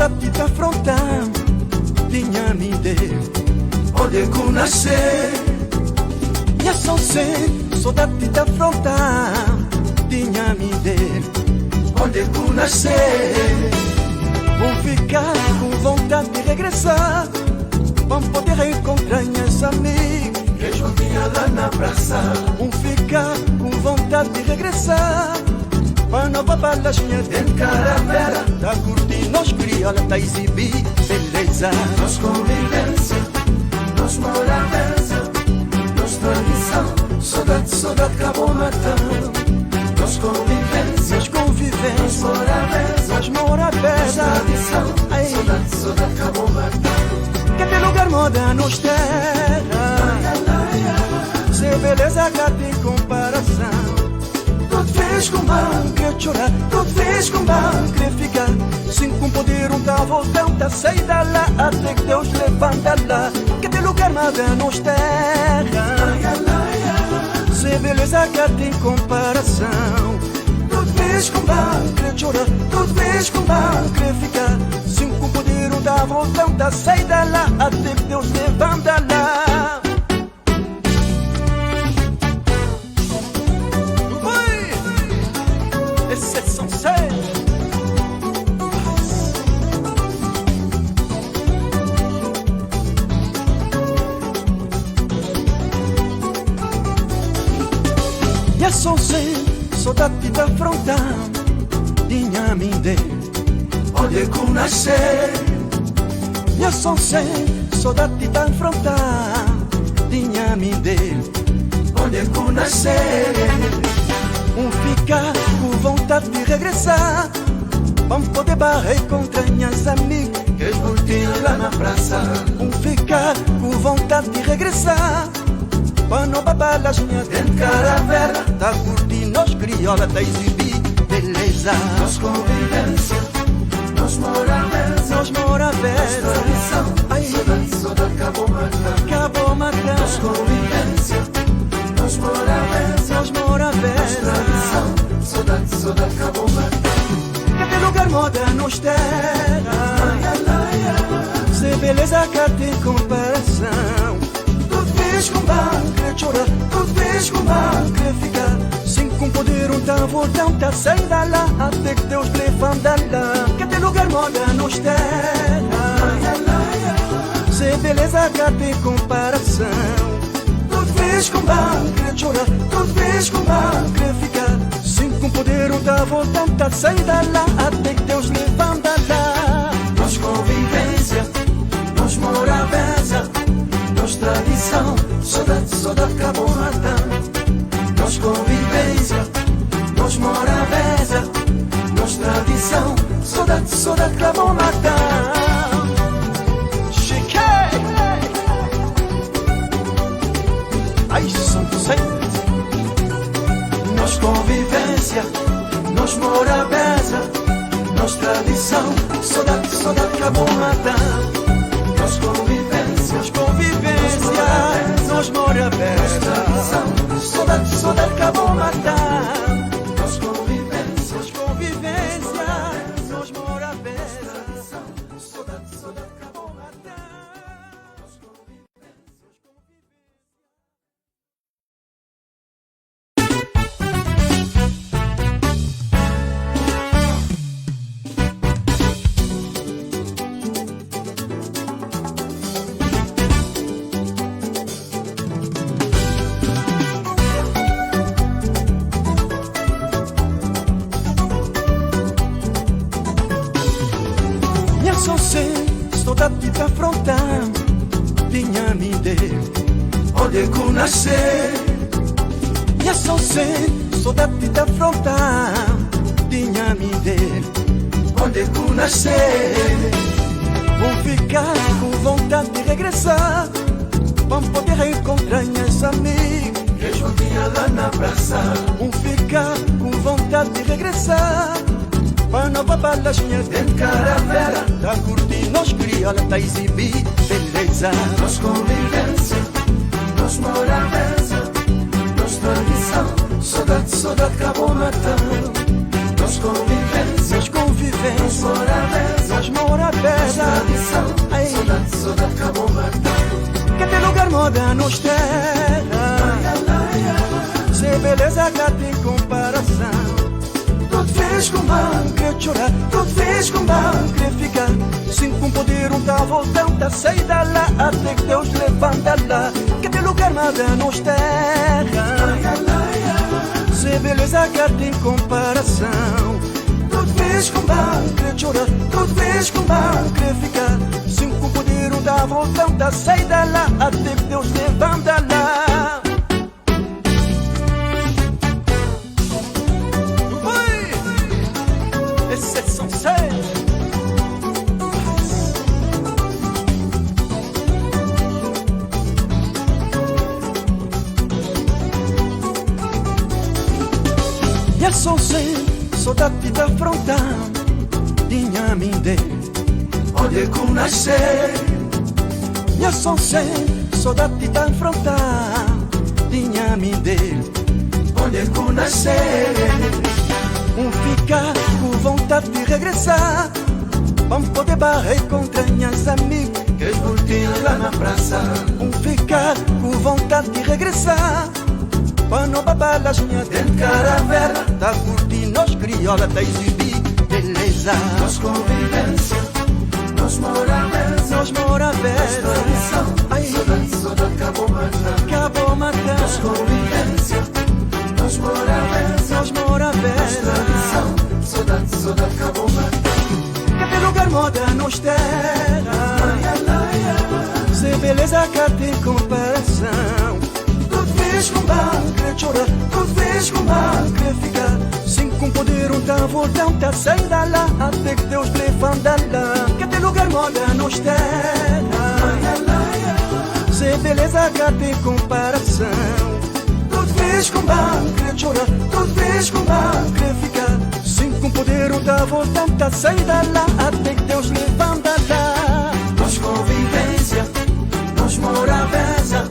saudade de afrontar, tinha-me de onde conhecer. E só sei, saudade de afrontar, tinha-me de onde conhecer. Vou ficar com vontade de regressar, vamos poder encontrar minhas amigas que eu tinha lá na praça. Vou ficar com vontade de regressar, para nova balaginha de caravela, da curtir nós criola, da exibir beleza. Nós convivência, nós moramença, nós tradição, saudade acabou matando. Nós convivência, nós convivência, nós moramença, nós tradição, saudade acabou matando. Que tem lugar moda nos terra, se beleza cá tem comparação. Tudo fez com mal, quer chorar, tudo fez com mal, quer ficar. Sem com poder tá voltando, tá saída lá, até que Deus levanta lá. Que tem lugar moda nos terra, se beleza cá tem comparação. tudo fez com mal, Quer chorar, tudo fez com mal, quer ficar. Sem com poder tá voltando, tá saída lá, até que Deus levanta lá. Esse é Sunset. E é só sei, saudade de afrontar, tinha-me de onde conhecer. E é só sei, saudade de afrontar, tinha-me de Onde conhecer. Ficar com vontade de regressar, vamos poder barrer contra minhas amigas Que voltinha lá na praça. Ficar com vontade de regressar, para nova balaginha de caravela, da curtir nós criola, da exibir beleza. Nós convivência, nós moramença, Nós moramença, tradição, saudade acabou matando. acabou matando. Nós convivência, nós moramença, Nós moramença, tradição, saudade acabou matando. que tem lugar moda nos terra, se beleza cá tem comparação. Tudo fez com mal, Quer chorar, tudo fez com mal, quer ficar. Sem com poder tá voltando, tá saindo lá, até que Deus levanta lá. Que tem lugar moda nos terra, se beleza cá tem comparação. tudo fez com mal, Quer chorar, tudo fez com mal. quer ficar. Sem com poder tá voltando, tá saindo lá, até que Deus levanta lá. Nós convivência, nós moramença, nós tradição, saudade acabou matando. Nós convivência, nós moramença, nós tradição, saudade acabou matando. Chiquei! Ai, são sempre. Nós convivência, nós moramença, nós tradição, saudade acabou matando. Nós convivência, Nós convivência, nós mora perto. saudade acabou matando. Nós convivência, Nós convivência, nós mora perto. saudade acabou matando. Só sei, saudade de afrontar, tinha-me de Onde conhecer. E só sei, saudade de afrontar, tinha-me de Onde conhecer. Vou ficar com vontade de regressar, vamos poder encontrar minhas amigas Que eu tinha lá na praça. Vou ficar com vontade de regressar, para nova balaginha de caravela, da curtir nós criola, da exibir beleza. Nós convivência, nós moramença, nós tradição, saudade acabou matando. Nós convivência, Nós convivência, nós moramença, nós nós mora perto. Tradição, saudade acabou matando. Que tem lugar moda nos terra. Se beleza cá tem comparação. Tudo fez com mal, Quer chorar, tudo fez com mal. quer ficar. Sem com poder tá voltando, tá saída lá. Até que Deus levanta lá. Que tem lugar moda nos terra. Se beleza cá tem comparação. Tudo fez com mal, Quer chorar, tudo fez com mal. quer ficar. Sem com poder tá voltando, tá saída lá. Até que Deus levanta lá. Esse é sucesso. E a saudade da fronteira tinha me de Onde que nascer, E a saudade da fronteira tinha me de onde que nascer. ficar com vontade de regressar. Vamos poder barrer contra minhas amigas. Que voltinho lá na praça. Ficar com vontade de regressar. Para não babar as minhas Dentro de caravela, Tá curtindo os criola, tá exibir beleza. nós convivência, nós moramos, Nós mora nós velho. tradição. Ai. Saudade acabou matando. Acabou matando. Nós convivência, nós moramos, Nós mora nós velho. tradição. Saudade acabou matando. Que tem lugar moda nos terra. Se beleza cá tem comparação. Tudo fez com mal, Quer chorar, tudo fez com mal. quer ficar. Sem com poder tá voltando, tá saindo lá. Até que Deus levanta lá. Que tem lugar moda nos terra. Se beleza cá tem comparação. Tudo fez com mal, Quer chorar, tudo fez com mal. quer ficar. Sem com poder tá voltando, tá saindo lá. Até que Deus levanta lá. Nós convivência, nós morabeza,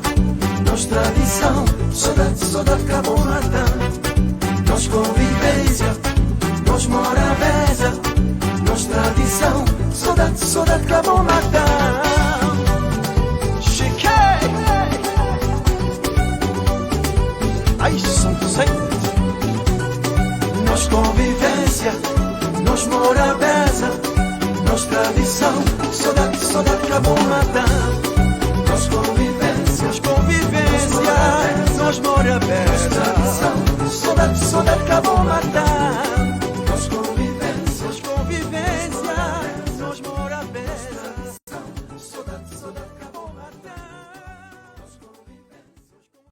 nós tradição. Saudade acabou matando. Nós convivência, nós morabeza, nós tradição. Saudade acabou matando. Chiquei! Ai, são sempre. Nós convivência, nós morabeza, nós tradição. Saudade acabou matando. Nós convivência, Convivência, nós mora nós perto. tradição. Saudade acabou matando.